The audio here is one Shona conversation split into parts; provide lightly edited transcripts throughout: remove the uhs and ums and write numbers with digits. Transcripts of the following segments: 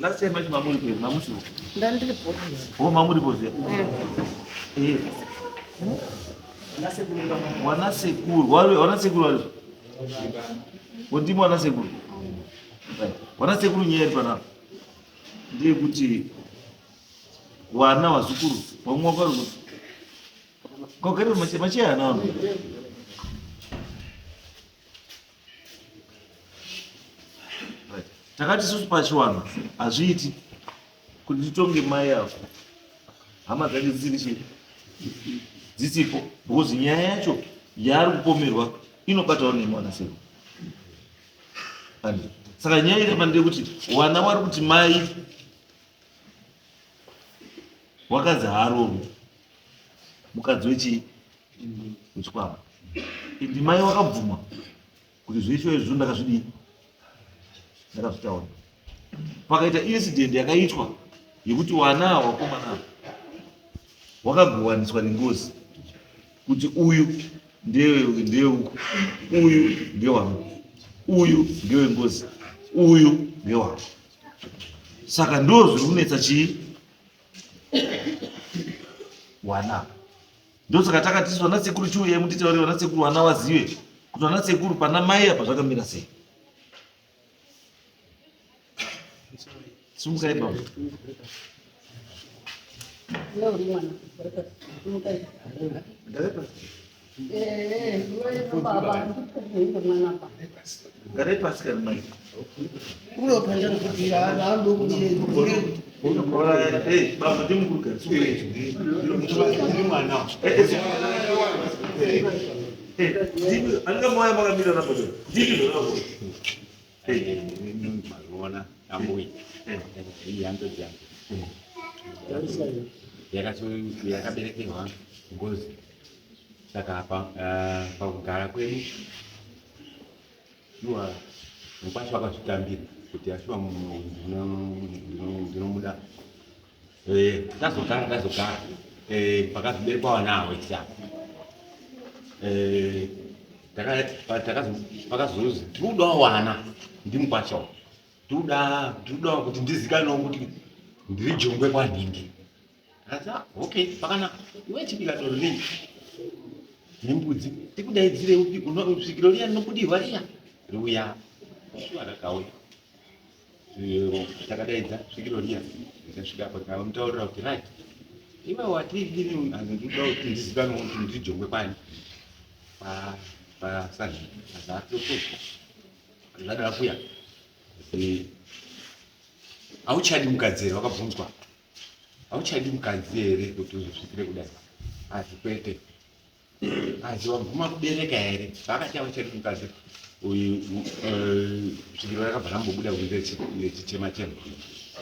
Last time I mamuri kwa mamusu. Ndani ndipo. Oh mamuri bozi. Wanasekuru wale wodi wanasekuru. Wanasekuru nyeri pana. Ndiye kuti wana wazukuru vamwe vari kokere macheya nawo takati susu pachiwana hazviiti kuti titonge mai yako hama dzake dzisipo because nyaya yacho yaari kupomerwa inobatawo nemwana seko saka nyaya irema ndekuti wana wari kuti mai wakazi haaroro mukadzi wechikwama indi mai wakabvuma kuti zvecho izvo ndakazvidii ndakazvitaura pakaita incident yakaitwa yekuti wana wakomana wakagowaniswa nengozi kuti uyu ndeuku uyu ndewangu uyu ndewengozi uyu ndewangu saka ndo zviri kunetsa chii wana ndosaka takati wana sekuru chiuye mutitaure wana sekuru wana wazive kuti wana sekuru pana mai apa zvakamira sei simukai baba garai pasi kari mai baba ndimukuru anga moya makamira napoto ndizvo mazuona ambuyi ihambe dzangu yakaberekerwa ngozi saka pakugara kwedu iwa mukwacho wakazvitambira kuti ashuwa ndinomuda tazogara pakazoberekwa wana awesa pakazonzi tinodawo wana ndimukwachawo tinoda kuti ndizikanawo kuti ndiri jongwe kwanhingi akati okay pakanaka iwe chibika doro ringi nembudzi tikudaidzire svikiro riya rinobudirwa riya riuya akakauya takadaidza svikiro riya ikasvika pakamutaurira kuti right iwe watiiri ndinoda kuti ndizikanawo kuti ndiri jongwe kwani pasazvi azatotoka zvadara kuya hauchadi mukadzi here wakabvunzwa hauchadi mukadzi here kuti uzosvikire kudai asi kwete asi waguma kubereka here vakati hauchadi mukadzi uyu svikiro rakabva rambobuda kunze chichema chema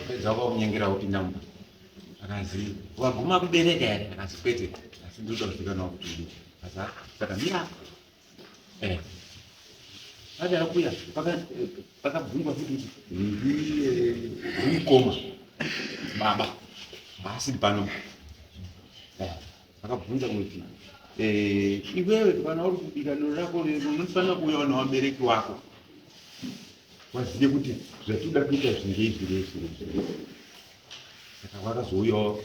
pedza wakamunyengera kupinda mumba akazi waguma kubereka here akasi kwete asi ndinoda kusvikanawo kuti udii asa saka mira adara kuya pakabvunzwa kuti ndimukoma baba asiri pano vakabvunza kuti iwewe kana uri kubika doro rako lero unofanira kuuyawo nawabereki wako wazive kuti zvatoda kuita zvingeizvi saka wakazouyawo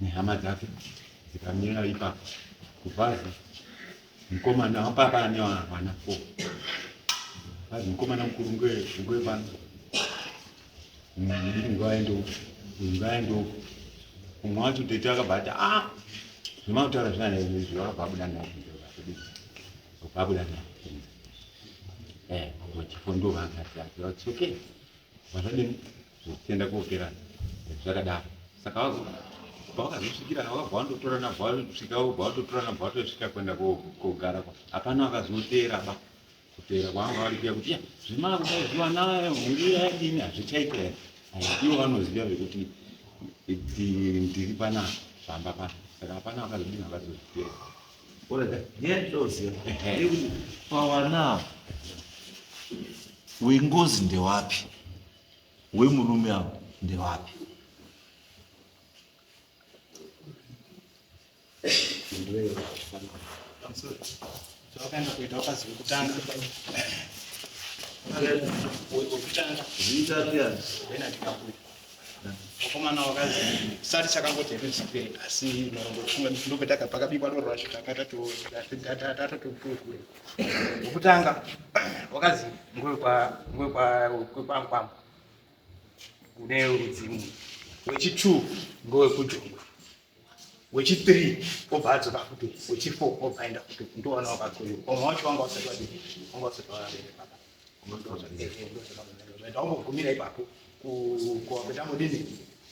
nehama dzake dzikamira ipapo kubvazi mukomana wapapa ane wana 4 bhazi mukomana mukuru ngwepano ngaendo umwe wacho tete akabhata zvemautaura zvinazvi vakabvabuda nababuda machifondo vakati okay vazvadini zvotenda kuopera zvakadaro saka pakazosvikira wakabva wandotora nabva wasvika wobva watotora nabva watosvika kuenda kogara hapana wakazoteera ba kuteera kwanga vari kuya kuti zvimava kudai zvivana hungi yadini hazvichaita here ivo vanoziva vekuti ndiri pana zvamba pana saka hapana wakazodini wakazozviteera ndoziva kuti pawana wengozi ndewapi wemurume avo ndewapi zvakaenda kuita wakazi wekutanga zviita piyani ena tikakuita Wakomana wakazi sati chakangote resipe asi marongo ndopetaka pakabikwa doro racho takatatu kutanga wakazi ngwe kwa kwamba kune udzimu wechi2 ngowe kujongwe wechi3 obhadzo kafuti wechi4 obhaenda kuti ndoona wakakoyo omwe wacho wanga wasatwadi wanga wasatwadi papa ndo gumira ipapo kuwapeta modini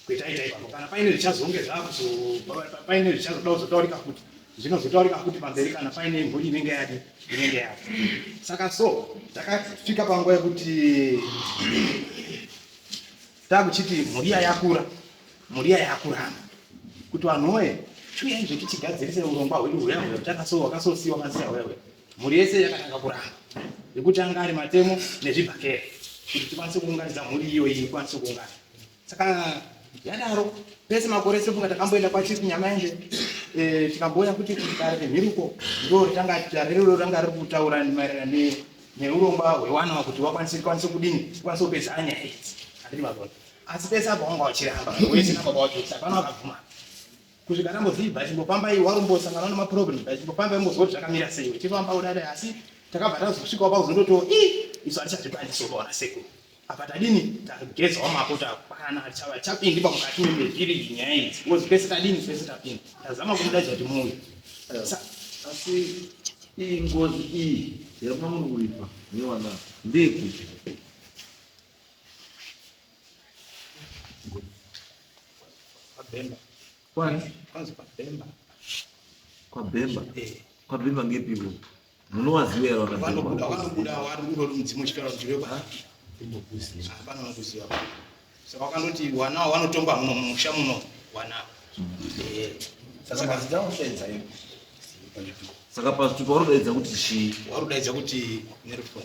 kuitaita ipapo kana paine zvichazongeza paine zvichazotaurika kuti zvinozotaurika kuti pamberi kana paine mburi inenge yadi saka so takafika panguva yekuti takuchiti muriya yakurama kuti vanhuwe tuyai zvetichigadzirise urongwa hwedu hwewe takasowakasosiwa maziya wewe mhuri yese yakatanga kuramba yekutanga ari matemo nezvibhakera kuti tikwanise kuunganidza mhuri iyoyi ikwanise kuungana saka yadaro pese makore sefunga takamboenda kwachiri nyamaende tikamboona kuti kare remhiruko ndo ranga riri kutaura maererano neurongwa hwewana kuti wakwanise kudini tikwanise kupedza nyaya idzi handiri mazona asi pese apa wanga wachiramba wese nababa wacho sapano akabvuma kusvika tambozibva chimbofamba warumbosangana nemaproblem chimbofamba imbozwa kuti zvakamira sei uchifamba udare asi takabva tazosvikawo pauzondotiwo isu hatichazvikwanisisoona sekuru apa tadini tagezawo mapoto apana chapindi pamukati memevhiriji nyaya idzi ngozi pese tadini pese tapinda tazama kumudaidza kuti muuye asi iyi ngozi iyi yamamunoipa newana ndekuti Pabemba. Kwani? Kwanza Pabemba. Kwa Bemba ngepiwo. Munowaziwa wakazima. Wanobuda wari uri mudzimu chikara chireba. Hapana unokuziva. Saka wakandoti wana wanotomba muno musha muno wana. Saka mazidao senza hiyo. Saka pasi warudaidza kuti shi. Warudaidza kuti nerufo.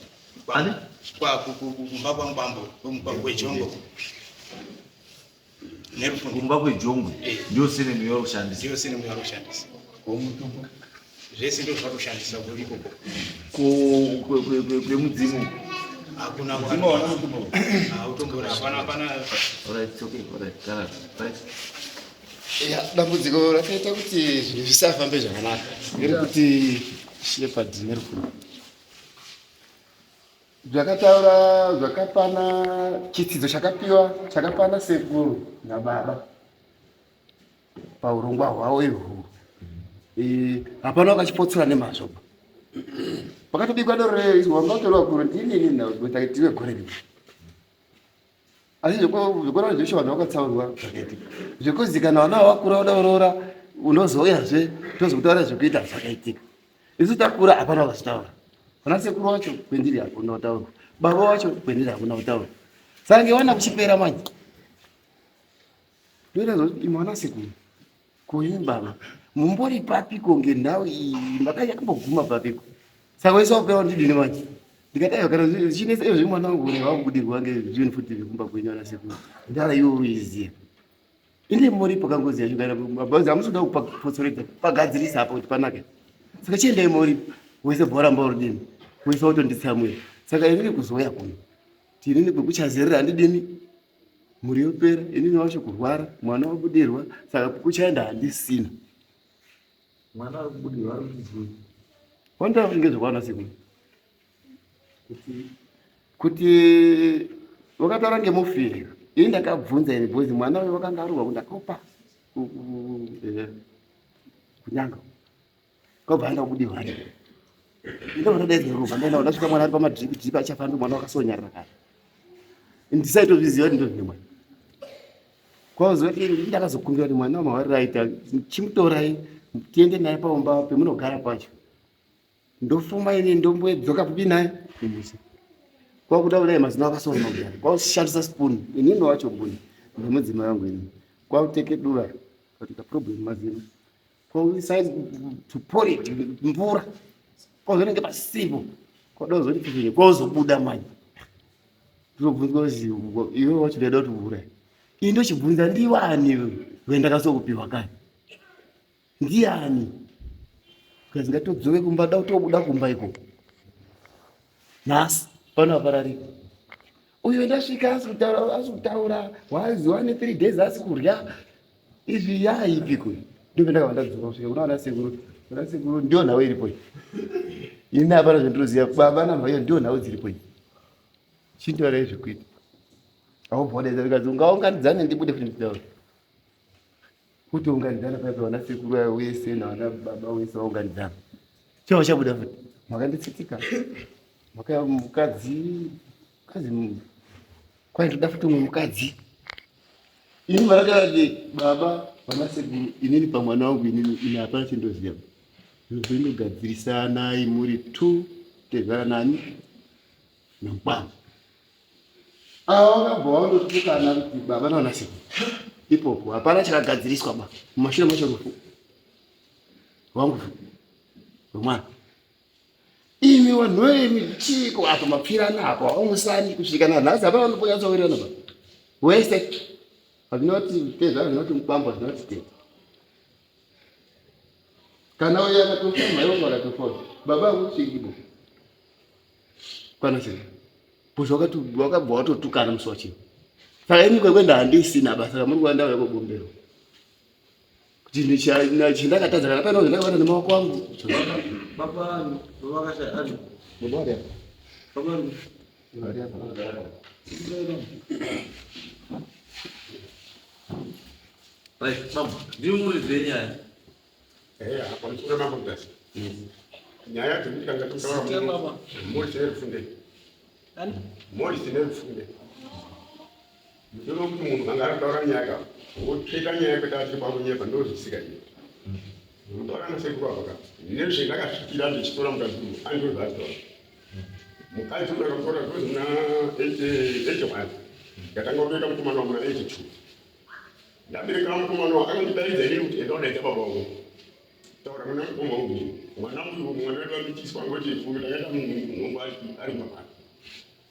Ani? Kwa kumba kwa mbambo, kumba kwejongo. Kumba kwejongo ndio sine miyoro kushandisa. Ndio sine miyoro kushandisa. Kwa mutumba. Zvese ndio zvakushandisa kuliko kwemudzimu. Hakuna mudzimu wana mutumba. Utombora hapana. Alright, okay, alright. Kana, right. Dambudziko rakaita kuti zvinhu zvisafambe zvakanaka ngerekuti Shepherd Nerful zvakataura zvakapana chitsidzo chakapana sekuru nababa paurongwa hwavo ihwo hapana wakachipotsora nemazvo pakatobikwa doro wanga utorwa kuro ndinini nakuti tive gore rii asi zvikora zveshe vanhu vakatsaurwa zvakaitika zvekuzikana vana vakura udaurora unozouyazve tozokutaura zvekuita zvakaitika isu takura hapana wakazotaura vana sekuru wacho kwendiri hakuna kutaurwa baba wacho kwendiri hakuna kutaurwa saka ngewana kuchipera manje ndoita zoti mwana sekuru kuini baba mumbori papiko ngendau iyi makanyakamboguma papiko saka wese wakupera ndidini manje ndikatayo kana zvinese izvo zvimwana wangu une wakubudirwa ngezvinhu futi zvekumba kwenyu ana sekuru ndara iwo uiziya inde muri pakangozi yacho kana mabhazi amusoda kupotsoredza pagadzirisa apo kuti panake saka chiendai muri wese bhora mbaurudini wese watonditsamwira saka inini kuzoya kuno tinini kwekuchazerera handidini muri yopera inini wacho kurwara mwana wabudirwa saka kuchaenda handisina Mwana wabudirwa wanda ngezvekwana sekuru kuti wakataura ngemufiri ini ndakabvunza ini bhozi mwana uyu wakanga arurwa kundakopa kunyanga kwabva anda kubudirwa ndovanodaidzeruva ndaenda ndasvika mwana ari pamadhiripi achafamba mwana wakasonyarira kare ndisaitozviziva kuti ndozvine mwana kwazoti ndakazokumbira kuti mwana wamawarira aita chimutorai tiende naye paumba pemunogara pacho ndofuma ini ndombodzoka pupi naye kwakuda kudai mazino akasona kudai kwaushandisa spoon inini wacho mbuni ndemudzima yangu ini kwauteke dura katika problem mazino kwausize to pour it mvura kwazonenge pasimbo kwadazoti pipinye kwazobuda manje ndobvunzwa kuti iwe wacho ndaida kuti mvura iyi ndochibvunza ndiwani wendakasokupiwa kani ndiani kazi ngatodzoke kumba da utobuda kumba iko nhasi pano apararika Uyu ndasvika asitaura wazi 3 days asikurya izvi yaipiko ndio ndakavanda dzoka unaona sekuru ndio nawe iripo ini hapana zvendinoziva baba namhayo ndio nawe dziripo chindorai zvekuita aubhodeza vikazi ungaunganidzane ndibude kuti nditaura kuti unganidzana paipa vana sekuru wese navana baba wese vaunganidzana chavo chabuda futi makanditsitsika maka mukadzi kwai ndoda futi umwe mukadzi ini varakati baba vana sekuru inini pamwana wangu ini hapana chindoziva zvinogadzirisana muri 2 tezvara nani nomukwana vakabva vandotukana kuti baba navana sekuru ipopo hapana chakagadziriswa ba mumashure macho rufu wangu wemwana imi wanhuemi chiko apo mapfirana apo wamusani kusvika nanhasi hapana vanoponyatsowirirana ba wese hazvinoti tezvara zvinoti mukwamba zvinoti te kana uye akatofa mai vangu vakatofa baba akusvikibo kwana sei buzvi wakabva watotukana musi wachii saka ini kwekwenda handisina basa ramuri kuva ndauya kwegombero kuti chendakatadza kana pane zvandakavata nemaoko angu ndimurizenyaya apa ndichira mambo ndasi nyaya dzekutikanga totaura mori tinerufunde mori tinerufunde ndino kuti munhu anga arikutaura nyaya wotsveta nyaya kweta achiri pamunyepa ndozvisika ini unotaura nasekuru apaka nezvendakasvikira ndichitora mukadzi uyu andozvazitaura mukadzi uyu akatora ndozi muna 81 ndatanga kutoita mukomana wamuna 82 ndabereka mukomana akandidaidza inini kuti enda udaita baba wangu taura muna mukoma wangu mwana uyu mwana wedu wamitiswa ngoti fume takaita munhu ari mapana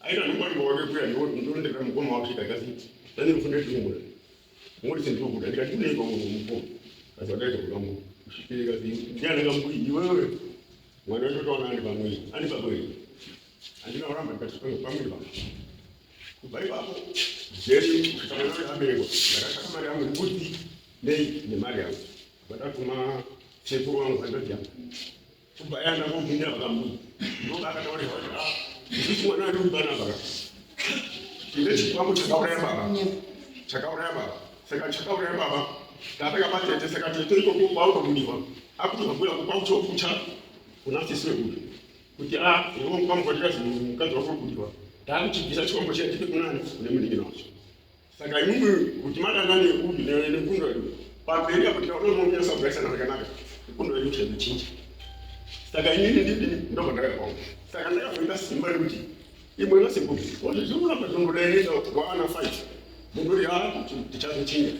aita nomwari wake kuya ndonderera mukoma wasvika kasi ndani rufunde tumura muri sendikuda ndikati kuneiko mukoma kasi wakaita kudamu kusvikira kasi ndiani ngambuyi iwewe mwana wedu toona andi pamwe andi pamwe andina kuramba ndikati pamwe pamwe kubva ipapo zeri kusvika mwana wedu aberekwa ndakataka mari yangu mbudzi nemari yangu vatatuma sekuru wangu vandodya kubva yanda ngomhindira vakambuyi ndoka akataurira kuti isusu mwana wedu ubanabaka ine chikwambo chakauraya baba saka chakauraya baba tataka matete saka tete ikoko kwautobudiwa akuti vabuya kukwauchokucha kuna sisi webudu kuti iwe mukwambo kwatikazi mukadzi wako kubudiwa takuchibvisa chikwambo chetipe kunani kune mudiki nacho saka imwimwi kuti madanani uyu nekundo yedu pamberi apo tikaononoonyesa kugarisana zvakanaka ikundo yedu chezvichinji saka inini ndidini ndobva ndakakaoma saka ndakavhoita simba rekuti imwe nasekuru wazvizvikuramba zvongodaenenda waana 5 mundori tichazochinja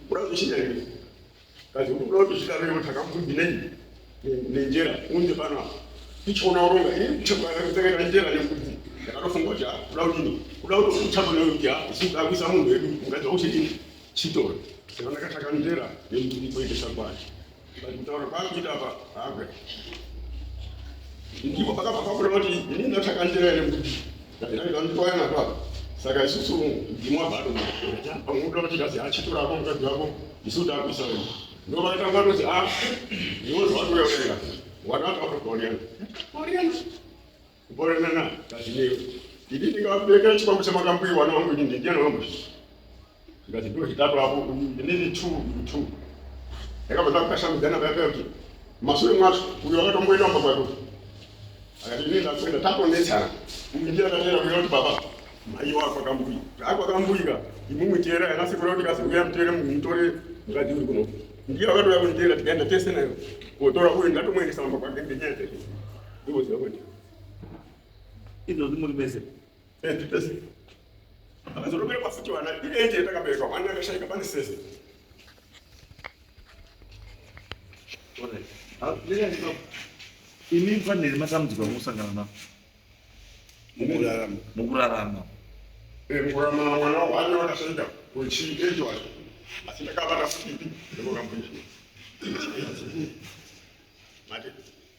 uda kuzochinja nini kazi uda kutosvika vevo takambudzi nenjera unze pano tichiona uronga ichakaita njera nembudzi ndakatofunga kuti uda kudini uda kutochatoneuti isukakuisa munhu wedu ungadza uchidini chitora saka ndakataka njera nembudzi koitesa kwacho kutaura kwakuita apa hakwe ndipo pakabva pakuda kuti ini ndataka njera nembudzi ndanditoyana papa saka isusu ndimwabvato pamuda kuti kazi achitorako mukadzi wako isu takuisa wedu ndo vakatanga kuti iwe zvatuyaurera wadatautakuonena kuporenana kazi newe nditi ndingabereka chikwambo chamakambuyi wana wangu ini ndindiana wangu zvikati ndo zvitatu apo inini 2 ndakabva ndakukashambidzana payapaya kuti mashure mwacho uyo wakatomboenda mba kwako akati ini ndakwenda tatonetsana ndiyakatera kuya kuti baba mai wako akambuyi akwakambuyika imumwitera yanasekura kuti kasi uya mutere mutore mukadzi uri kuno ndiye wakatoya kunjera tikaenda tese nayo kotora uyu ndatomuyendesa mamba kwake ngenyaya chake ndikoziva kwete izvozvi muri mese tese akazotoberekwa futi vana ienje takaberekwa mwana akashaika pane sese imi mufanire matambudziko amusangana navo mukurarama mukurarama mwana wane wakashaika kuchi eji wacho asi ndakavata futi ndokambuyi mate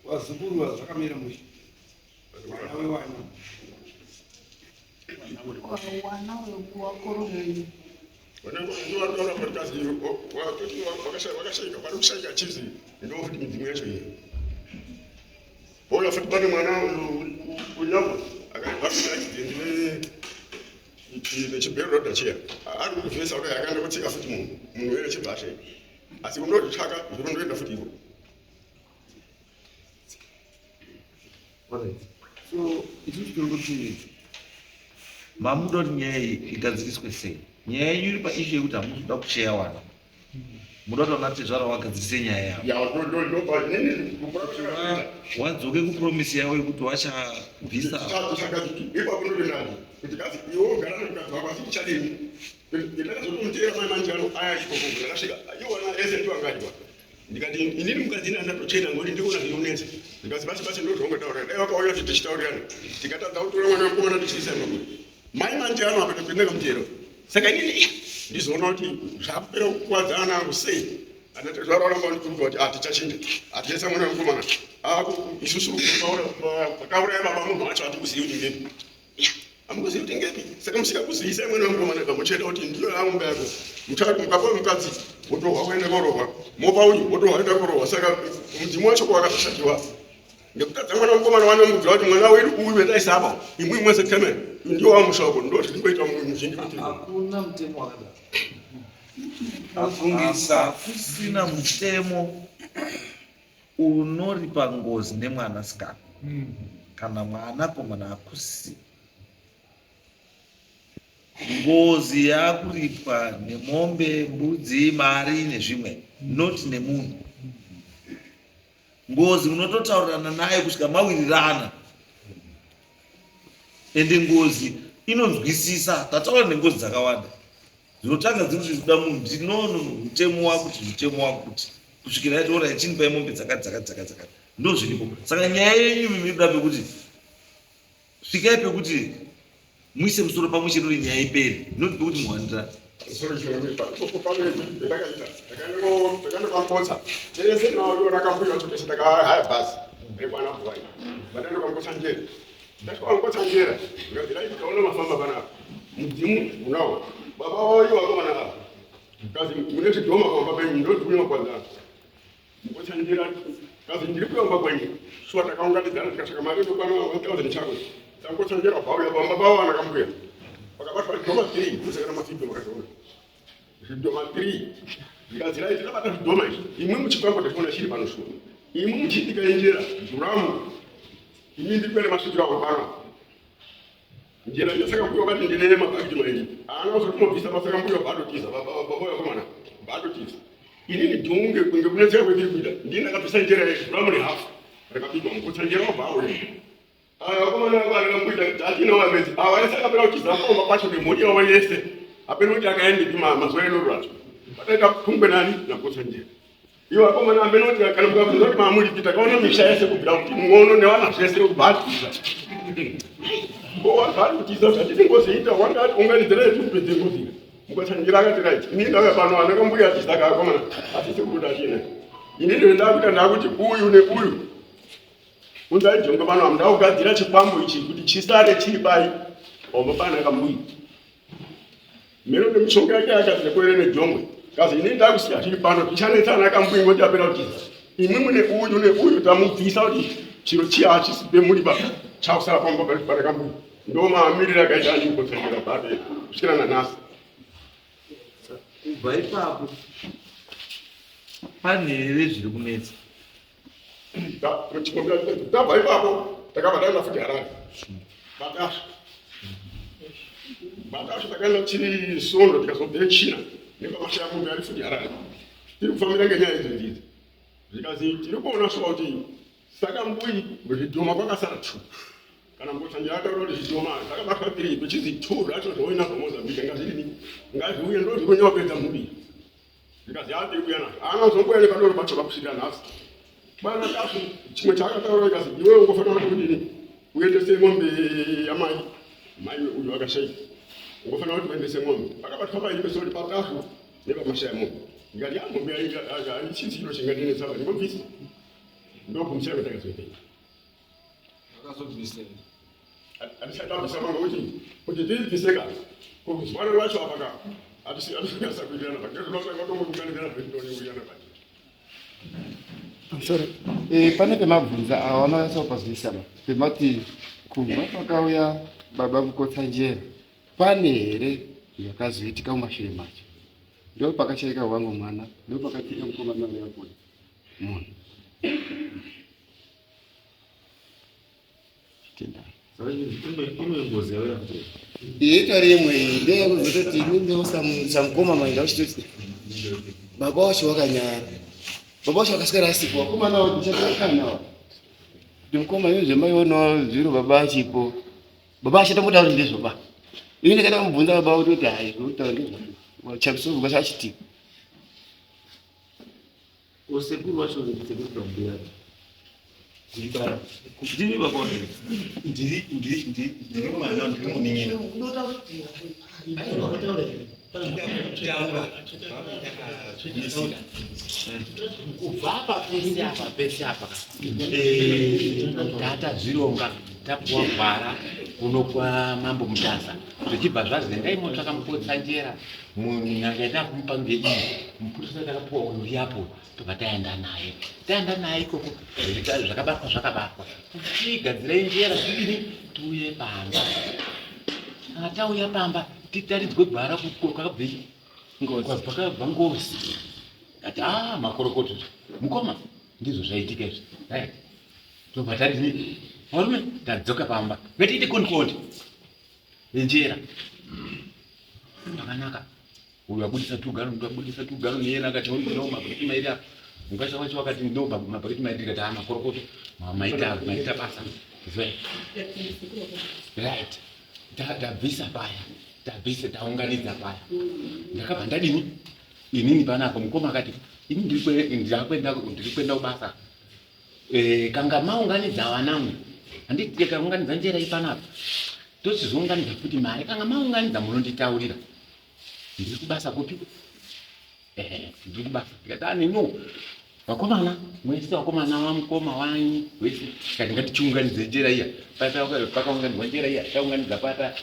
wazukuru zvakamira mushi mwana wewana wanawe wakorogei wanangu ndio watu wana kazi hiyo wakashaika bado kushaika chizi ndio futi mizimu yacho hiyo oya futi bado mwanao unyama akapata ndio ni chibero dachia ari kufesa oya akanda kutsika futi munhu wele chibashe asi unodo chaka ndio enda futi hiyo. So ichi kuti mamudo nyaya igadziriswe sei nyaya iri paishu yekuti hamunoda kusheya wana munoda kuona kuti zvara wagadzirise nyaya yavo wadzoke kupromisi yavo yekuti wachabvisa ipapo ndodonani kuti kazi iwo ugara nomukadzi wako asi tichadini ndakazotomutera mai manjano aya chikokogura akasvika iwona ese ndiwangadya ndikati inini mukadzi ndatochena ngoti ndikuona zvinonetsa ndikati basi ndozvaungataura dai vakauya kuti tichitaurirana tikatadza kutora mwana wakomana tichiisa makuri mai manjano apa topinda kamutero saka inini ndizoona kuti zvakupera kukwadzana angu sei andati zvararamba ndikuruka kuti tichachinja atiesa mwana wakomana isusu pakauraya baba munhu wacho hatikuzivi kuti ngepi amukuzivi kuti ngepi saka musikakuzivisai mwana wakomana kamucheda kuti ndiyo amumba yako mutatu mukapa mukadzi wotohwa kuenda korohwa mopa uyu wotohwa kuenda korohwa saka mudzimu wacho kwakashakiwa ndekutadza mwana wakomana wanomubvira kuti mwana wedu uyu wetaisaba imwe mwese kamera ndiwo wamushoko ndo zvinoita muzhinji hakuna mutemo wakadaro hakusina mutemo unoripa ngozi nemwanasikana kana mwanakomana hakusi ngozi yakuripwa nemombe mbudzi mari nezvimwe noti nemunhu ngozi unototaurirana naye kusvika mawirirana ende ngozi inonzwisisa tataura nengozi dzakawanda dzinotanga dziri kuti zvoda munhu ndinono mutemo wakuti mutemo wakuti kusvikira yaiti ora chinipai mombe dzakati ndo zviripo saka nyaya yenyu minoda pekuti svikai pekuti muise musoro pamwe chete uri nyaya iperi noti pekuti muhandirana ndakandokambotsa tese nayo rakambuya kuti ndakahaya basi rekwana bwai vandandokambotsa njera ndakambotsa njera ngazira ikaona mafamba panapa mudzimu unawo baba wayo wakomana apa kazi mune chidhoma kwamba penyu ndodzimuno kwanzana mbotsa njera kazi ndiri kuyamba kwenyu shuwa takaunganidzana tikasvika mari ndokwana 1000 chako tambotsa njera bauya pamba bawo anakambuya pakabatwa dhoma 3 kusekana mafibho makazona zvidhoma 3 ndikazira tinabata zvidhoma izvi imwe muchikwambo ndikuona chiri panoshuwa imwe muchitika njera dhuramu ini ndikwere masvikira kwapano njera yasakambuya kati ndinene mabhakiti mairi ana uzotimobvisa masakambuya bhadotiza baboya komana bhadotiza inini dhunge kunge kunetseka kwetiri kuita ndini ndakabvisa njera yedhuramu nehafu rakapigwa mukutsa njera mabhawe komana akakambuita atinawamedzi avaisakapera kutiza komba kwacho nemhuri yavo yese apena kuti akaendepi mazuva enoruracho pataita pfungwe nani nakutsa njera iwo akomana apena kuti kana mukabvisa kuti mamuripi takaona misha yese kubvira kuti mwono nevana zvese kubhatiza bhatutiza zvatitingoziita wangati unganidzirai tikupedze ngozira mukatsanjira akati right ini ndauya pano anakambuya tisaka akomana asisi kuti achina ini ndoendakuita ndakuti uyu neuyu unzaijonga pano amndakugadzira chikwambo ichi kuti chisare chiri pai omba pana akambuya mero nemishonga yake akatirekwere nejongwe kazi ini ndakusiya chiri pano tichanetsana akambuya ngoti apera kutiza imwe mune uyu neuyu tamubvisa kuti chiro chiya achisipe muri baba chakusara pamba pana akambuya ndo maamiriro akaita andikotsanjira bhabe kusvikira nanhasi kubva ipapo pane here zviri kunetsa tabva ipapo takabva taenda futi harare batasha takaenda tiri sondo tikazobve china nepamashaya mombe ari futi harare tiri kufambira ngenyaya idzondidzo zvikazi tiri kuona swa kuti saka mbui zvidhoma kwakasara 2 kana mbotsanjira ataura kuti zvidhoma zvakabatwa 3 kuchizi 2 zvacho zvoina zvamozambike ngazvirini ngazviuye ndo zvikonyewa kupedza mhuri zvikazi atiri kuya nazvo haana kuzomboya nekadoro bacho kakusvikira nhasi bana kasu chimwe chaakataura ikazi iwe ungofanira kudini uendese mombe yamai mai uyu akashaika ungofanira kuti uendese mombe akabatwa paimbe soti patafu nepamashaya mombe ndikati mombe aichisi chiro chingadinetsava ndingobvisa ndokumusira kwetakazoipei akazobvisei alishatambisa manga kuti tipiseka kuzwana wacho apaka atisikasa kuitana pakati nosakotomo kukanigana vetoni kuyana pati. I'm sorry. Pane pemabvunza awana sopazwisana. Pemati kumba pakauya baba mukotsa njera. Pane here yakazoitika mumashure macho. Ndio pakashaika wangu mwana, ndio pakatika mukomana wako. Munhu. Tenda. Ngozi yawe Ita rimwe ndio kuzototi ndio samkoma mainda uchitoti. Baba wacho wakanyara. Baba wacho akasikara asiku wakomana wao ndichakana. Ndimkoma yeye maiona zviro baba achipo. Baba achatamboda kuti ndizvo ba. Ini kana mubvunza baba kuti hai utaura ndizvo. Wachapiso kwachachitika. usekuru wacho ndikuteka kumbira. Zibara. Ndiri baba ndiri mwana ndiri muningina. Kubva pese apa tata zvironga tapuwa gwara kunokwa mambo Mutasa zvichibva zvazi endai motsvaka mukotsa njera munyanga yataakumupa ngeiyi mupurisa takapuwa uyu yapo tobva taenda naye ikoko zvakabatwa tigadzirai njera zvidini tiuye pamba kana tauya pamba titaridzwe gwara kwakabvei kwakabva ngozi ati makorokoto mukoma ndizvo zvaitika izvi tobva tadini varume tadzoka pamba ngatiite konikondi njera pakanaka uyu abudisa tugano niyena akati no mabhakiti mairi apa mukasha wacho wakati ndo mabhakiti mairi tikati makorokoto maita basa right tabvisa paya taunganidza paya ndakabva ndadini inini panapa mukoma akati ini ndiri kwenda kubasa kanga maunganidza vanamwe handiti tikaunganidza njera ipanapa tochizounganidza futi mari kanga maunganidza munonditaurira ndiri kubasa kupi ndiri kubasa tikati anino vakomana mwese vakomana vamukoma wanyi wese kati ngatichiunganidze njera iya pakaunganidzwa njera iya taunganidza pata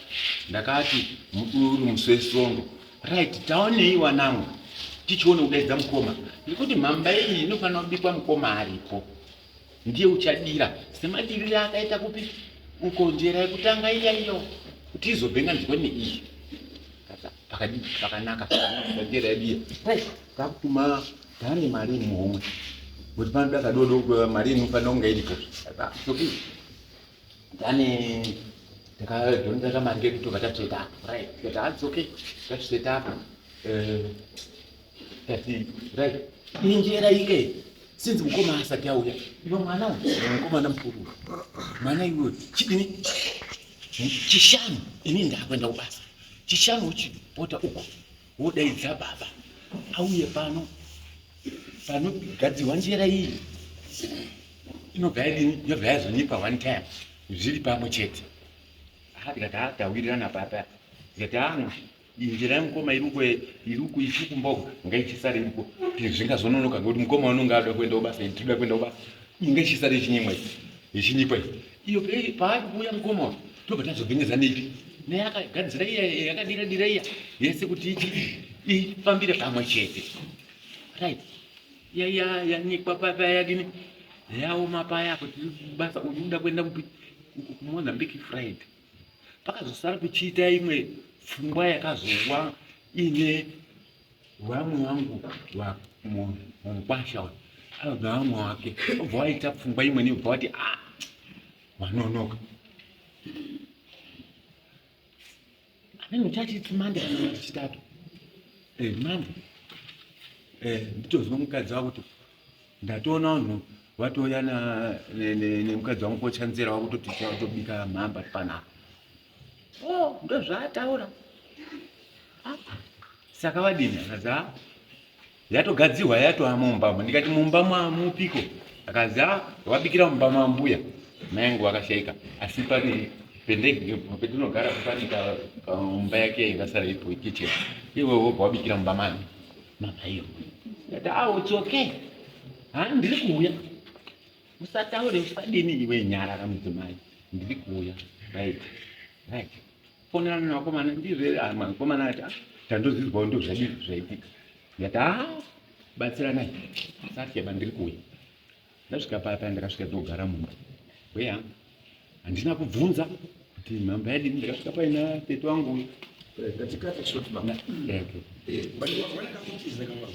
ndakati muduru musi wesondo right taonei wanamwe tichione kudaidza mukoma nekuti mhamba iyi inofanira kubikwa mukoma aripo ndiye uchadira semadirire akaita kupi ukonjera yekutanga iyo kuti izobhenganidzwa neiyi pakanaka njera yadiya takutuma taane mari muhomwe kuti panoda kadodo mari inofanira kunge iripo taane takadhonza kamari kekutobva tatsveta right tikati adzoke tatsveta apa kati right injera ike sinzi mukoma asati auya iwe mwana mukomana mukuru mwana iwe chidini chishanu ini ndakwenda kubasa chishanu uchipota uko wodaidza baba auye panogadzirwa njera iyi inobva yazonipa one time zviri pamwe chete tikati tawirirana papa tikati njera yemukoma irikumboga ngaichisare iko zvingazononoka ngekuti mukoma unonge ada kuenda kubasa tinoda kuenda kubasa ngaichisare chinyimwe yechinipa iyo paari kuuya mukoma tobva tazobvengeza neipi neyakagadzira iya yakadira iya yese kuti ifambire pamwe chete right yanyikwa papa yadini yaoma paya kuti basa unoda kuenda kuMozambique Friday pakazosara kuchiita imwe pfungwa yakazowa ine vamwe vangu mukwasha abva vamwe wake obva waita pfungwa imwe nebva wati wanonoka anenge chachiti mande kana chitatu mande nditozwa mukadzi wako kuti ndatoona vanhu vatoya nemukadzi wangu kochanzera wakutoti tobika mhamba panapa ndozvaataura saka vadini akazi yatogadzirwa yatoa mumbamo ndikati mumbamo amupiko akazi wabikira mumbamo ambuya mayangu vakashaika asi pane pendege petinogara pane kaumba yake ingasara ipo kicheni iwe wobva wabikira mumbamani mama iyo ndati it's okay ndiri kuuya usataure usadini iwe nyara kamudzimai ndiri kuuya Right. Fonera nakomana ndizve amakomana ati tandozizwa ndo zvaitika. Yata batsira nai. Sati bandiri kuya. Ndasvika papa ndakasvika ndogara mumba. Weya. Handina kubvunza kuti mamba yadi ndakasvika paina teto wangu. Katika short baba. Bali wanaenda kutiza kama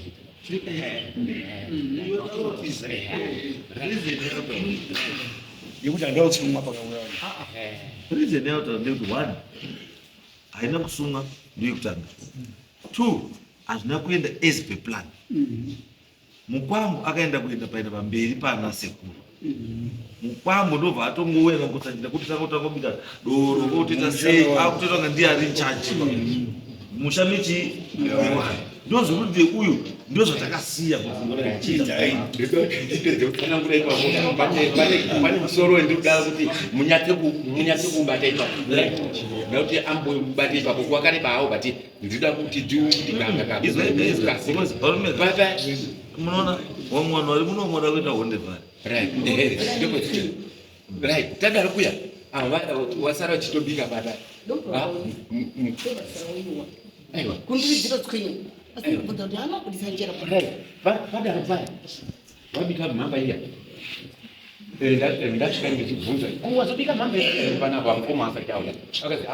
yekuti andao kusungwa pakauya. reason yacho ndekuti 1 haina kusunga ndiyekutanga 2 hazvina kuenda as per plan. Mukwambo akaenda kuenda paenda pamberi pana sekuru. Mukwambo ndobva atongowena kusanjira kuti takotanga kubika doro kotoita sei akutoita kunga ndiye ari chachi mushamichi ndozvokuti uyu ndozvatakasiya pane musoro wendikudala kuti munyatse kubata ipapo nekuti ambobata ipapo kwakareba hawo but ndinoda kuti kuti ganga munoona wamwana wari munomoda kuita hondevari right tadari kuya wasara uchitobika bata aiwa kundividzira tswinyu asi ndibvunza kuti anobudisa njera padara paya wabika mhamba iya ndasvika ndichibvunza wazobika mhamba panapa mukoma asati auya akazi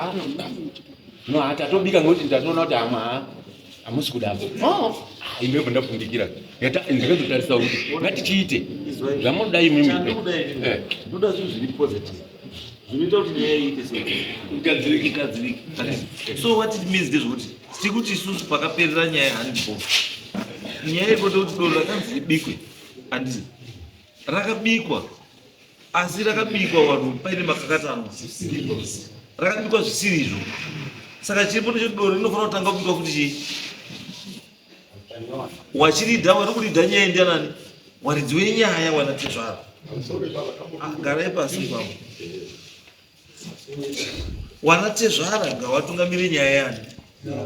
no hatatobika ngekuti ndatoona kuti hamusi kudapo indobva ndapundikira ndakazotarisa kuti ngatichiite zvamunoda imimi ndoda zvinhu zviri positive zvinoita kuti nyaya iite igadzirike. So what it means ndezvokuti tikuti isusu pakaperera nyaya handipo nyaya ikote kuti doro rakanzi ribikwe handisi rakabikwa asi rakabikwa vanhu paine makakatano rakabikwa zvisirizvo saka chiripo ndechoti doro rinofanira kutanga kubikwa kuti chii wachiridha wari kuridha nyaya indianani waridzi wenyaya wanatezvara garai pasi kwavo wanatezvara ngawatungamire nyaya yani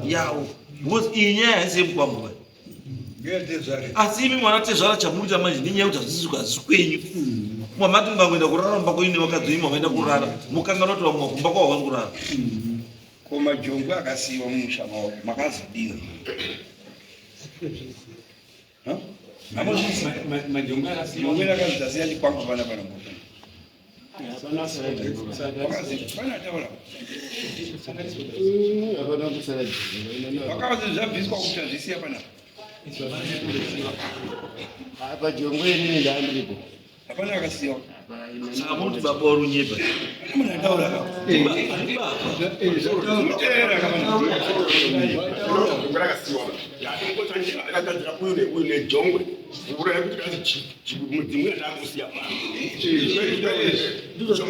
yawo because iyi nyaya haisi yemukwambo asi imi mwanatezvara chamuita manje nenyaya kuti hazisi kwenyu mwamati mukangoenda kurara mumba kwenyu nevakadzi imi mavaenda kurara mukanganwa kuti vamwe kumba kwavo vari kurara Koma Jongwe akasiiwa mumusha mawo makazodiwa. majongwe akasiiwa Jongwe akazasiya ndi kwangu bana bana ngoto. Wakazi zvabviswa kuti zvisiya pana. Apa Jongwe ini ndaandiripo. Hapana akasiiwa. saka muti baba warunyepa Muna daura ka. Mutera kabana. Ngakasiwa. Yati ngoto nje akagadzira kuyo ne Jongwe. Ura yakuti kazi mudzimwe ndakusiya pana. Ndizvo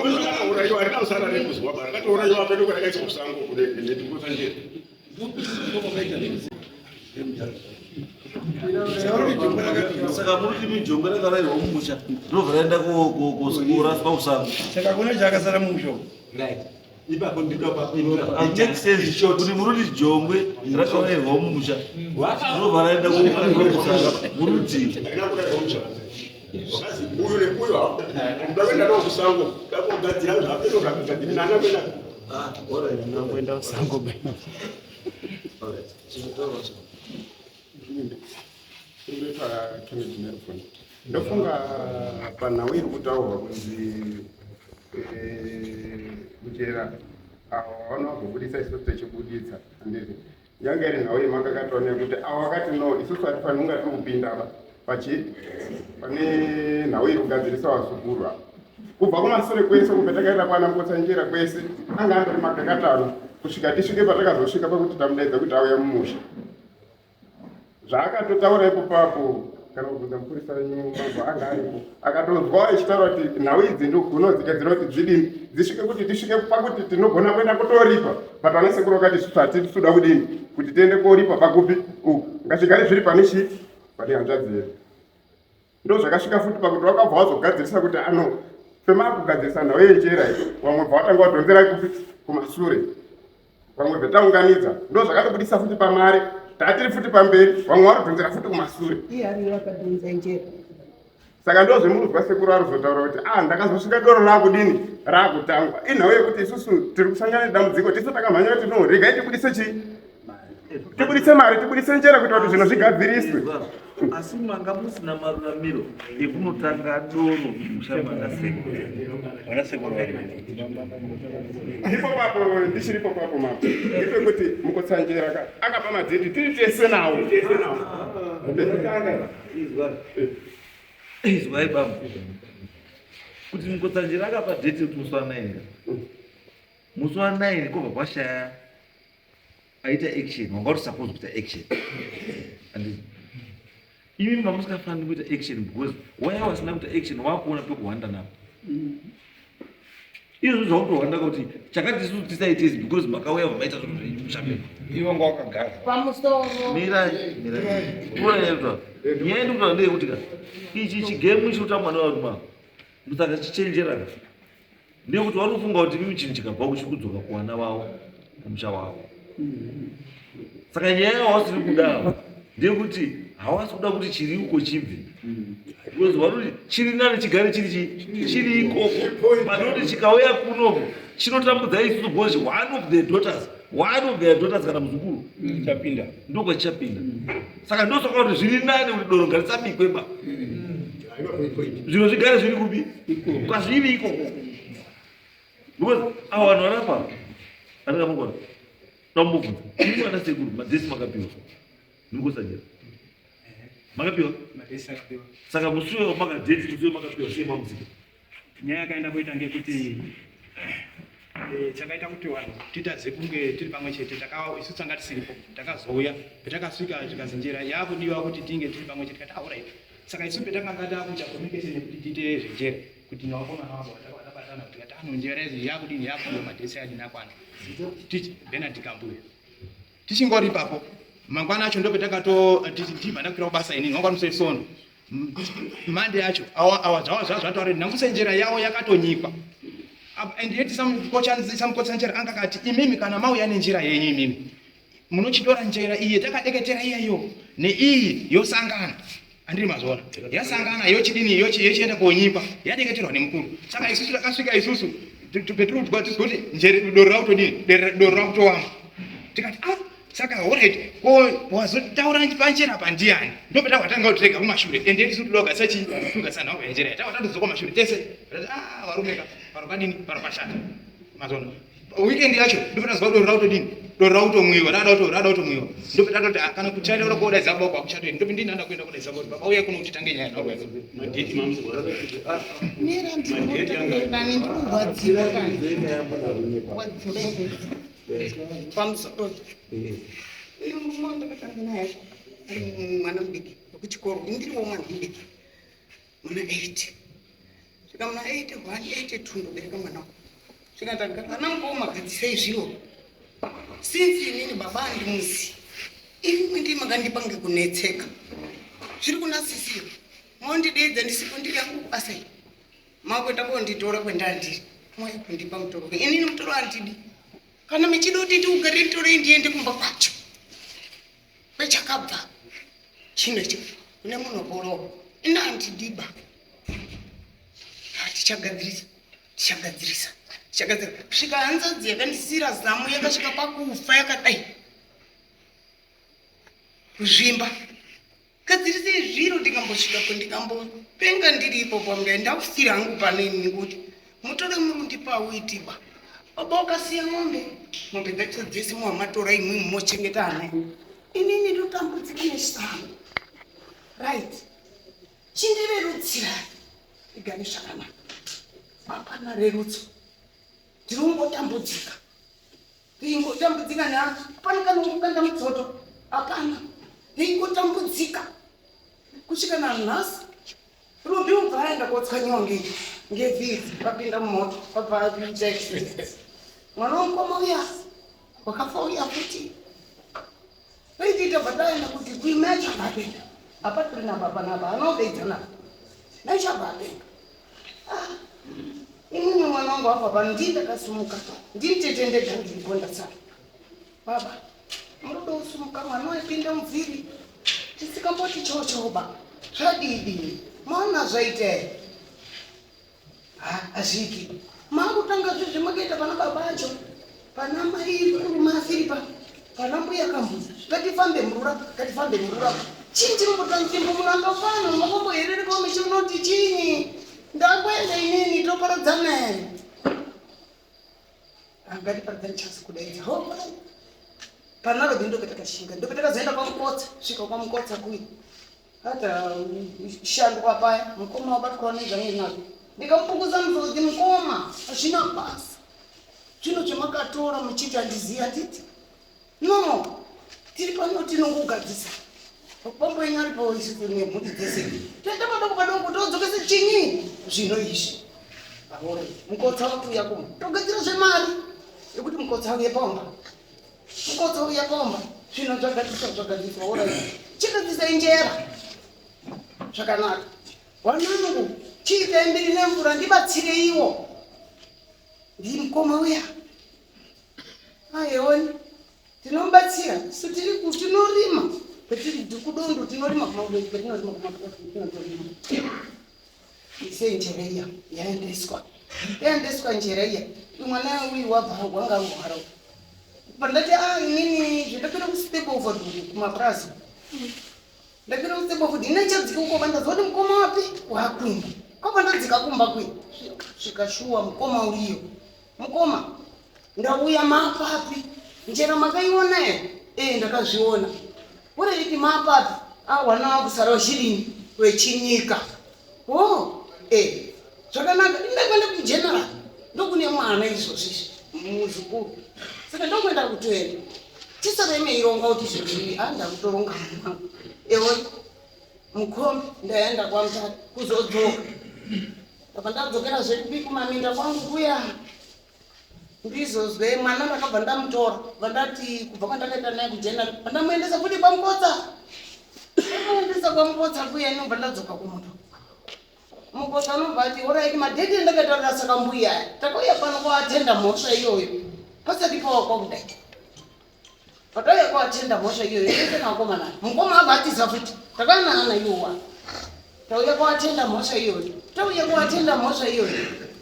ura yo ari nausara rekuzwa bara. Katora yo apedo kana kaisa kusango kune ndikusa nje. saka muri mijongwe rakarayirwa mumusha ndobva raenda kuraswa kusango Saka kuna chakasara mumusho. ipapo ndidopa kuti muruti jongwe rakarayirwa mumusha ndobva raenda kusango muruti Uyu nekuyo ndakenda ndo kusango ndakogadzira zvapedo zvakagadzira nana kwenda. Ndinongoenda kusango bena. Ndofunga panhau iri kutaurwa kunzi kuchera avo vanogobudisa isusu techibuditsa handizvo yange iri nhau yemakakataona kuti avo vakati no isusu hatifanhi kunga tiri kupinda pane nhau iri kugadzirisa vasukuru ava kubva kumashure kwese kubva takaenda kwana Mbotsanjira kwese anga andori makakatano kusvika tisvike patakazosvika pakuti tamudaidza kuti auya mumusha zvaakatotaura ipopapo kana kubvunza mupurisa wenyumba anga aripo akatozwawo echitaura kuti nhau idzi ndikunodzigadzira kuti dzidini dzisvike kuti tisvike pakuti tinogona kuenda kutoripa but vana sekuru vakati isusu hatitoda kudini kuti tiende koripa pakupi ngazvigare zviri pane chii pane hanzvadzi yedu ndo zvakasvika futi pakuti vakabva vazogadzirisa kuti ano fema kugadzirisa nhau yenjera vamwe bva vatanga vadhonzera kupi kumashure vamwe bvetaunganidza ndo zvakatobudisa futi pamare tatiri futi pamberi vamwe vari kudhonzera futi kumashure iye ari vakadhonza njera Saka ndo zvemuruzwa sekuru arizotaura kuti ndakazosvika doro rakudini rakutangwa. Inhau yekuti isusu tiri kusangana nedambudziko tisu takamhanya kuti no regai tibudise chii? Tibudise mari, tibudise njera kuita kuti zvinhu zvigadziriswe. Asi manga musina maruramiro ekunotanga doro mushamana sekuru. Ipo papo ndichiripo papo mapo. Ndipekuti mukotsanjera akapa madzeti tiri tese nawo. Izwai baba. Kuti mukotsanjera akapa date kuti musi wa9. Musi wa9 kwabva kwashaya aita action. Wanga uri supposed kuita action. And imi mamusikafaniri kuita action because waya wasina kuita action wakuona pekuhwanda napo. Izvo zvakutohwanda kuti chakati isusu tisaite izvi because makauya vamaita zvinhu zvemushamiro. Ivo ngawakagara. Pamusoro. Mirai. Unoyezva. Nyaya yendikutaura ndeyekuti ichi chigemu chikuta mwana waruma. Musaka chichenjera ka. Ndeyekuti wanofunga kuti mimi chinhu chikabva kuchikudzoka kuwana wavo kumusha wavo. Saka nyaya yawasiri kuda ndeyekuti hawasi kuda kuti chiri uko chibve. Because waroti chiri nani chigare chiri ikoko. Panoti chikauya kuno chinotambudza isusu because one of their daughters kana muzukuru Chapinda. ndoko chapinda. Saka ndosaka kuti zviri nani kuti doro ngarisabikwe ba. Zviro zvigare zviri kubi. Kwazviri ikoko. Because ava vanhu varapa andingamugona. Ndamubvunza. Ini mwana sekuru madhesi makapiwa. Ndingosajera. Makapiwa? Madhesi akapiwa. Saka musuwe wamakadheti musuwe makapiwa sei mamuzika. Nyaya yakaenda kuita ngekuti chakaita kuti vanhu titadze kunge tiri pamwe chete isusu tanga tisiripo takazouya petakasvika tikazi njira yakudiwa kuti tinge tiri pamwe chete kati alright. Saka isusu petakanga takuita communication yekuti tiite zvenjere kuti nawakomana wavo vatabatana kuti kati njira idzi yakudini yakudiwa madhesi adini akwana Bernard Kambuya tichingori ipapo mangwana acho ndopetakatimba ndakwira kubasa inini wanga musesono mande yacho awa zvataura nhambusa njira yavo yakatonyikwa. And yet some kotsanjera anga kati imimi kana mauya nenjira yenyu imimi munochitora njira iyi takadeketera iyeyo neiyi yosangana andiri mazora yasangana yochidini yochienda konyikwa yadeketerwa nemukuru. Saka isusu takasvika isusu petiri kuti njere doro rakutodini doro rakutowamba tikati saka alright wazotaura panjera pandiani ndopetawatanga kutirega kumashure ende isusu todoga tugasana njira yatawatandozwa kumashure tese varumeka parokadini paropashata mazona weekend yacho ndopetazwa doro rautodini doro rautomwiwa rada kutomwiwa ndopetati kana kuchaira kodaidza baba kwakuchatoi ndopi ndinanda kuenda kodaidza baba baba uye kuno kuti tange nyaya nawe madheti mamuzora Mira ndinani ndikugwadziwa kani. Pamusoro. Uyu mwana ndakatanga naye. Mwana mudiki wekuchikoro ndiriwo mwana mudiki. Mwana 8. Svika mwana 8 182 ndobereka mwana wako. Svika ndagara nangu magadzisei zviro. Since inini baba andimuzi. Ivi ndi makandipange kunetseka. Zviri kunasisira. Mondideedza ndisipo ndiri yangu basa iyi. Makwenda konditora kwendandiri. Moyo kundipa mutoro. Inini mutoro andidi. Kana michido kuti ndiugare nditore ndiende kumba kwacho. Pechakabva. Chinechi kune munhu borowo. Ina andidiba. Tichagadzirisa. Svika hanzadzi yakandisira zamu yakasvika pakufa yakadai. Kuzvimba. Gadzirisei zviro ndikambosvikapo ndikambopenga ndiripo pamwe ndakufira hangu paneni kuti mutore murundipa uitiba. Baba ukasiya mombe dzacho dzese muhamatora imwe mochengeta ana. Inini ndotambudzika nechisango. Right. Chindirerutsira. Igare zvakanaka. Hapana rerutso. Ndirongotambudzika. Ndingotambudzika hapana kana kukanda mudzoto. Hapana. Ndingotambudzika. Kusvika nanhasi. Rubi ubva aenda kotsanyiwa ngevhiri vapinda mumoto vabva vaita accident. Mwana womukoma uya wakafa uya futi. Vaitiita bhataenda kuti kuime achabapenga. Hapatori nababa naba anobeidza nachabapenga. Inini mwana wangu wafa pano ndii ndakasimuka. Ndimutete ndega ndiriponda saka. Baba, munoda kusumuka mwana waipinda muvhiri. Tisikamboti chochoba. Zvadidi mwana zvaite azviki makutanga zvezvemakaita pana babacho pana mai kuruma Filipa pana mbuya Kambuzi ngatifambe murura chii chirimbotangimbo mulanga fano makombohererekawo mechionoti chini ndakwenda inini toparadzana ngatiparadzane chansi kudaidza panaro ndokatakatshinga ndokatakazoenda kwamukotsa svika kwamukotsa kuyi hata shandwa paya mukoma wabatwa nezvange nazvo ndikamupukuza muzodzi mukoma hazvina basa zvino zvemakatora muchiti handiziya nditi no tiri pano tinongogadzisa pambo yenyu aripo isiku nemhuri dzese toenda padoko padoko todzokese chinyi zvino izvi mukotsa watuya kuma togadzira zvemari yekuti mukotsa uye pamba zvino zvagadziswa orai chigadzisa injera zvakanaka wanangu chiitai mbiri nemvura ndibatsireiwo ndiri mukoma uya aioni tinomubatsira so tinorima petiri kudondo tinorima ise njera iya yaendeswa njera iya mwana uyu wabva wanga ruhara pandati inini zvindapera kustable for kumapurazi ndapera kustable for ndinechadzika uko ndazoti mukoma wapi wakwimba kwapandadzika kumba kwi zvikashuwa mukoma uriyo mukoma ndauya mapapi njera makaiona ere ndakazviona ureiti mapapi wana wakusara wechidini wechinyika zvakanaka ndakwenda kugeneral ndokune mwana izvozvizvi muzvikuru saka ndokwenda kutoenda tisaremeironga kuti zvizvi andakutoronga mwanangu mukombe ndaenda kwamutata kuzodzoka apa ndadzokera zvekumaminda kwangu kuya ndizozwe mwana ndakabva ndamutora vandati kubva kwandakaita naye kugeneral vandamuendesa kuti kwamukotsa kuya inobva ndadzoka kumuto mukotsa anobva ati oraiti madheti ndakatarira saka mbuya takauya pano kuatenda mhosva iyoyo pasati pawakwa kudai patauya kuatenda mhosva iyoyo etenakomana mukoma abva atiza futi takanana iyowa tauya kuatenda mhosva iyoyo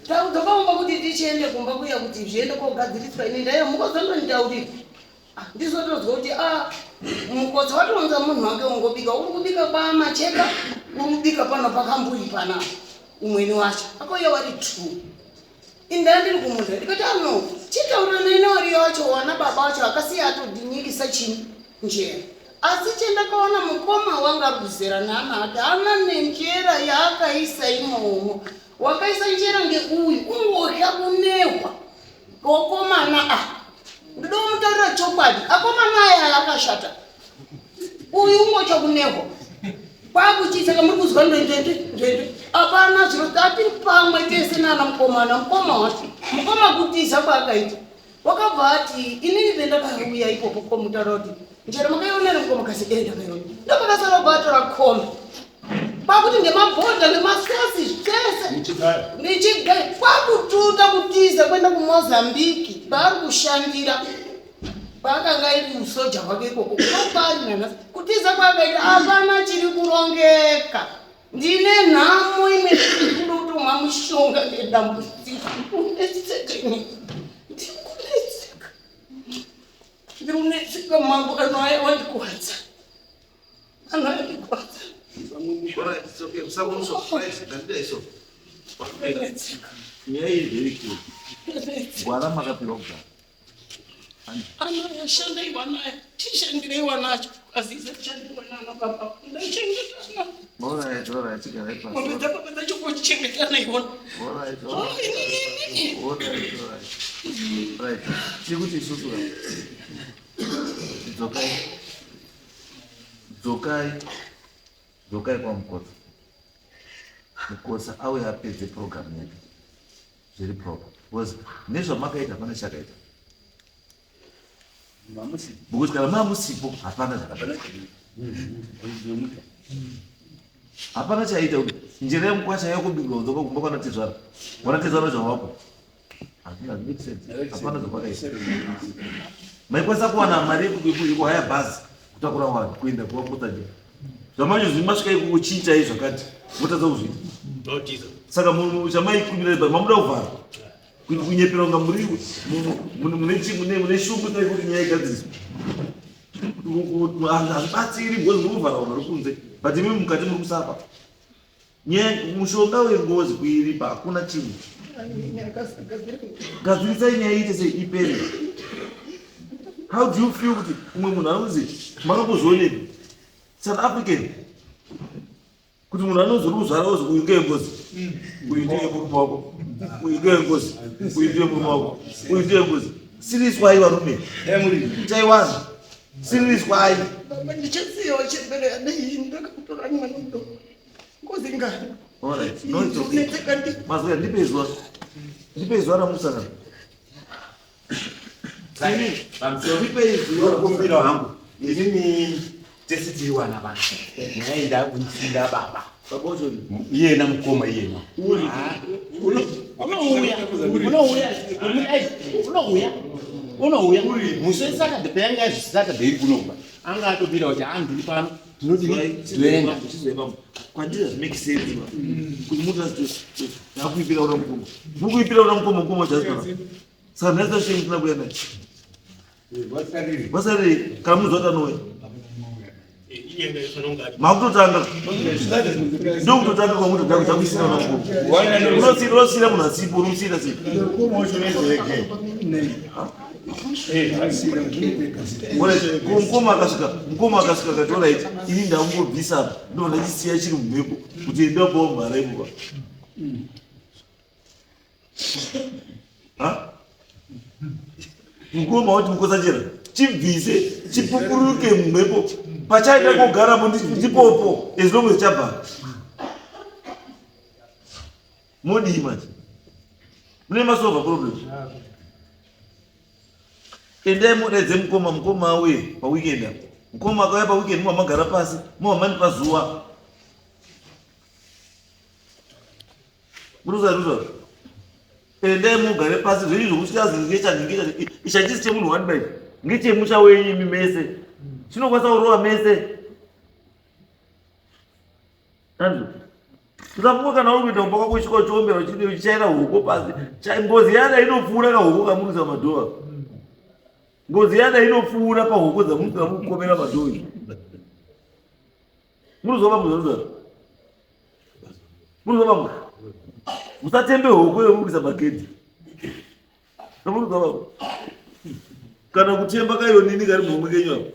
taudzakaumba kuti tichiende kumba kuya kuti zviende kogadziriswa ini ndaiya mukozondonditaurira ndizotodzwa kuti mukotsa watounza munhu wange ungobika uri kubika pamacheka uri kubika pano pakambuyi pana umweni wacho akauya wari true indandiri kumunda ndikati chitaurira naine wari wacho wana baba wacho akasiya atodinyikisa chini njera asi chendakaona mukoma wanga ruzera nana ati ana nenjera yaakaisa imomo wakaisa njera ngeuyu ungorya kunehwa kokomana ndidomutaurira chokwadi akomana aya akashata uyu ungocha kunehwa kwakuchitsaka muri kuzwa ndende apana zviro atiri pamwe tese nana mukoma wacho mukoma kutiza kwaakaita wakabva ati inini pendakauya ipopo komutaura kuti njera makaionera mukoma kasi ndakaiona ndopakasara kuatora kombe kwakuti ngemabhodha nemasosi zvese ndichigaya kwakututa kutiza kwenda kumozambiki paari kushandira paakanga iri usoja hwake ikoko kunopari nanasi kutiza kwakaita apana chiri kurongeka ndine nhamo imwe kudotomwa mushonga ngedambudziko ndikunetseka mangu anoayawandikuwadza gwara makapihwa kugara anoyashanda iwanayo tishandire iwanacho azize tishandire nana baba ndachengetana mundu chokuchengetana iwona chikuti isusu dzokai kwamukotsa mukotsa auya apedze programu yake zviri proper because nezvamakaita hapana chakaita because kana mamusipo hapana zvakaita hapana chaita kuti njira yemukwasha yakubigwa udzoka kumba kwanatizvara wanatizvara zvawako hapana zvapakaita maikwanisa kuwana mari yekuhaya bhazi kutakura vanhu kuenda kuvakuta njira Zvamanje zvimasvika kuchiita izvakati motadza kuzviita. Saka chamaikumbira mamuda kuvhara kunyepera kunga muriwe mune shungu kuti nyaya igadziriswa hazvibatsiri ngozi mukuvhara vanhu vari kunze but imi mukati muri kusapa. Mushonga wengozi kuiripa hakuna chinhu. Gadzirisai nyaya iite sei ipere. How do you feel kuti umwe munhu anozi makambozvionei South African kuti munhu anozori kuzvara ozi uyu ngeyengozi uyu ndiye murume wako uyu ngeyengozi uyu ndiye murume wako uyu ndiye ngozi. Siriswai varume taiwana siriswai. Ndichasiyawo chembere adai ndakatora mwana mudoko ngozi ngani. Alright, no it's okay. Mazoya ndipe zuva ramusangana. Kumbira wangu inini tese tiriwana vanhu naenda kunsinda baba iyena mukoma iyena unouya musi wesakade payanga yazvisakade iri kunobva anga atobvira kuti ndiri pano tinodinoenda kwandira zvimake sense kuti muntu akuipira una mukoma mukuipira una mukoma jazikana saka nhasi shengi tina kuya naye vasari kana muzota nowe makutotanga ndokutotanga kwamuti takuisira una mukoma unosira munhu asipo unomusira sei mukoma akasvika katora iti ini ndamubvisa apa ndobva ndachisiya chiri mumhepo kuti endapawo mhara imuka mukoma wati mukosachera chibvise chipupuruke mumhepo pachaita kogaramo ndipopo as long as chabva modii manje mune masolva problem. Endai mudaidze mukoma auye paweekend apo. Mukoma akauya paweekend mwamagara pasi mwamani pazuva. Muruza endai mugare pasi zviri zvokuchitazi ngechanhingecha ichachisi chemunhu one by ngechemusha wenyu imi mese chinokwanisa kurova mese. Andrew usafunga kana uri kuita mpaka kusvika chiombera uchichaira huko pasi ngozi yana inopfuura kahuko kamurisa madhova. Ngozi yana inopfuura pahuko dzamukomera madhoi. Muruzova musatembe huko yokurisa magedhi. Muruzova kana kutemba kayonini kari muhomwe kenyu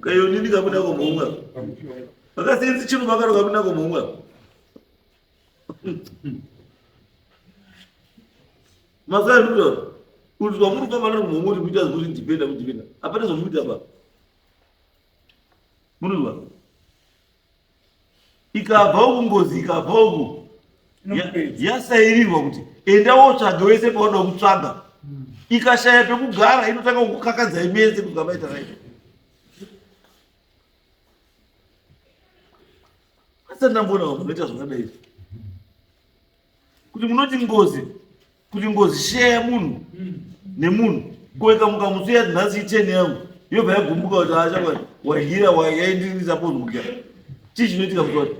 kayonini kamuda komuhomwe akasenzi chino makaro kamuda komuhomwe mazai muda uzwa muri pamana muhomwe kuti kuti ndipenda apana zvomuita pa munuzwa ikabva uku ngozi ikabva uku yasairirwa kuti enda wotsvaga wese paunoda kutsvaga ikashaya pekugara inotanga kukakadza imese kugamaita raita asati ndambona munoita zvakadai kuti munoti ngozi sheya munhu nemunhu koika mukamusuya nhasi iteni yangu yobva yagumbuka kuti achakwa wahira yaindirisa pozmuka chii chinoitika mutoti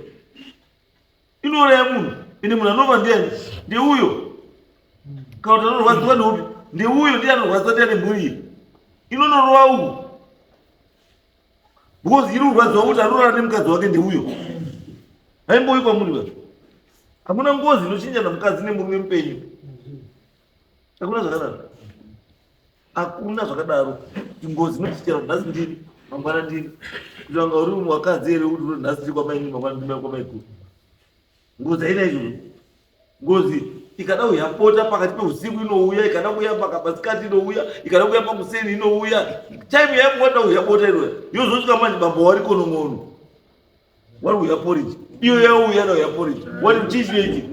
inouraya munhu ine munhu anova ndiani ndeuyo kana kuti anorwadziwa neupi ndeuyo ndiye anorwadziwa ndiane mhuri inonorova uku because iri kurwadziwa kuti anorara nemukadzi wake ndeuyo haimboi kwamuri vacho hamuna ngozi inochinjana mukadzi nemurume mupenyu hakuna zvakadaro ngozi inochinjana nhasi ndini mangwana ndini kuti vanga uri munhu wakadzi here kuti uri nhasi ndiri kwamaini mangwana ndimai kwamaikuru ngozi haina izvozvo ngozi ikada kuyapota pakati peusiku inouya ikada kuya pakabasikati inouya ikada kuya pamuseni inouya time yamukwada kuyapota iroya yozosvika manje bamba wari konomono wari kuyaporiji iyo yauya nauyaporiji wari chichieki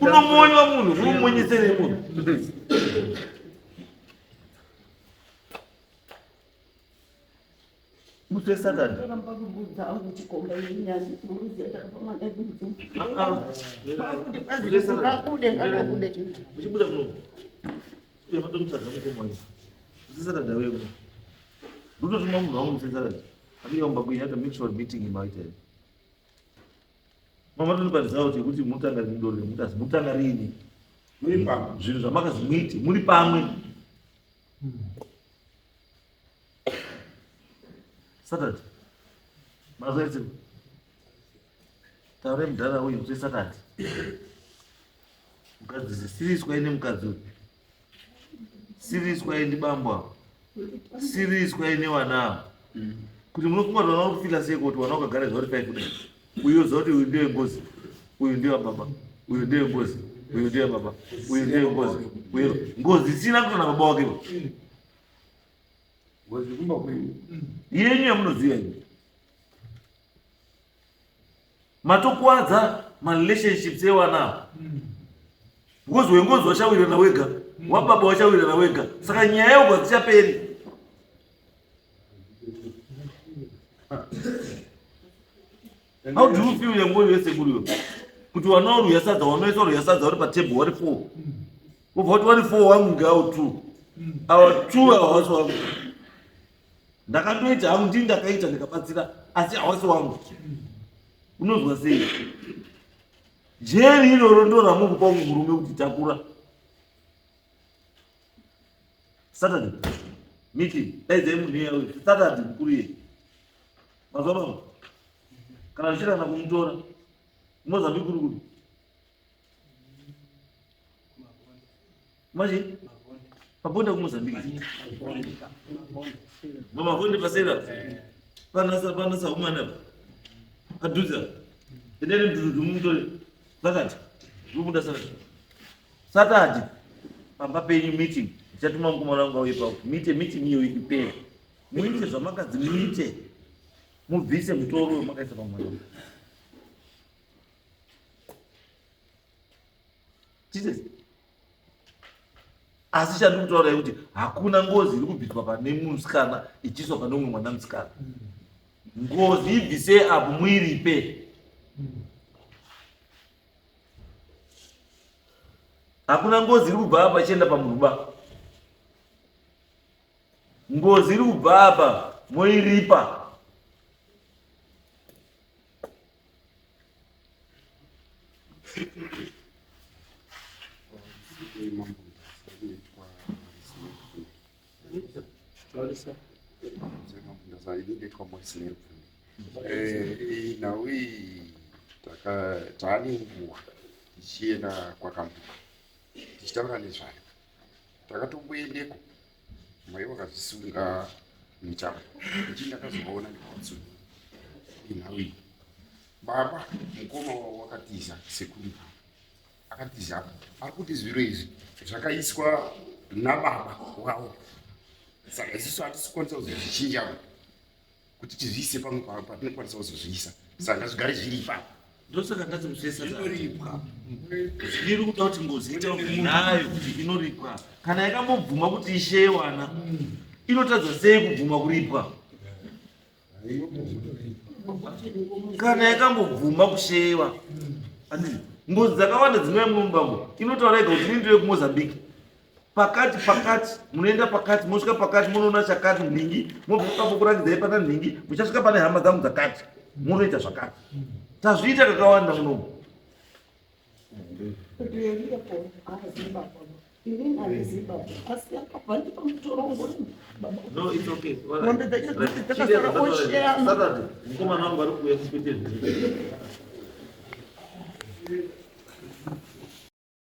unomonywa munhu unomonyesere munhu musi wesaturday uchibuda kuno uyapata kutsvaga mukoma uyu usesaturday weko ndototuma munhu wangu musesaturday Aliomba kuiata make sure meeting imaita. Mama tunipatiza kuti mutanga ndori mutasi mutanga rini. Muri pamwe. Zvinhu zvamakazimwiti muri pamwe. Saturday. Mazoezi. Taure mudhara uyu kuti Saturday. Mukadzi siriswa ine mukadzi. Siriswa ine bambwa. Siriswa ine wana. Kuti munofunga kuti wana kufila sei kuti wana ukagara zvauri 5 kudai. Uyo zoti uyu ndiye ngozi. Uyu ndiye baba. Uyu ndiye ngozi. Uyu ndiye baba. Uyu ndiye ngozi. Uyu ngozi sina kutona baba wake. Ngozi kumba kwenu. Yenyu yamunoziva imi. Matokwadza marelationships ewana. Ngozi wengozi wachawirana wega. Wababa wachawirana wega. Saka nyaya yeugo dzichaperi. How do you feel yangoni wese kuriyo? Kuti wanaoru yasadza wanoisa ru yasadza wari patable wari 4. Ubva kuti wari 4 wangu ngao 2. Our 2 hawasi wangu. Ndakandoita hangu ndini ndakaita ndikabatsira asi hawasi wangu. Unozwa sei? Jeri iroro ndo ramukupa murume kuti takura. Saturday. Meeting. Daidzai munhu yawo. Saturday mukuriye. Mazoma. Kana zvichira na kumutora. Mozambique kuri kuri. Maji? Pabonda ku Mozambique. Mama vonde pasera. Panasa umana. Aduza. Ndene mdudu mumutore. Vakati. Rubuda Saturday. Pamba penyu meeting. Chatuma mukomana wangu auyepa. Meeting iyo ipe. Muite zvamakadzi muite. Mubvise mutoro makaisa pamwana. Jesus. Asi chandi kutaura kuti hakuna ngozi iri kubviswa pane musikana ichiswa pane umwe mwana musikana. Ngozi ibvise apo muiripe. Hakuna ngozi iri kubva apa ichienda pamuruba. Ngozi iri kubva apa moiripa. Nawi taani nguwa tichienda kwakambuka tichitaura nezvayo takatomboendeko mai vakazvisunga mitambo ichi ndakazovaona ndikatsu nawi baba mukoma wakatiza sekuru akatiza ari kuti zviro izvi zvakaiswa nababa wavo saka isusu hatisokwanisa kuzozvichinja kuti tizviise pamwe patinokwanisa kuzozviisa saka zvigare zviri ipapo. Ndosaka ndati musesa inoripwa. Zviri kuda kuti ngozi nayo kuti inoripwa. Kana yakambobvuma kuti isheye wana, inotadza sei kubvuma kuripwa? Kana yakambobvuma kusheyewa. Ngozi dzakawanda dzinouya munombango. Inotaura yega kuti ndiri kuMozambique. Pakati munoenda pakati mosvika pakati munoona chakati mningi mobva kurakidza pana mningi muchasvika pane hama dzangu dzakati munoita zvakati tazviita kakawanda munomu. No, it's okay. Saturday mukomana wangu ari kuuya kupete zviri.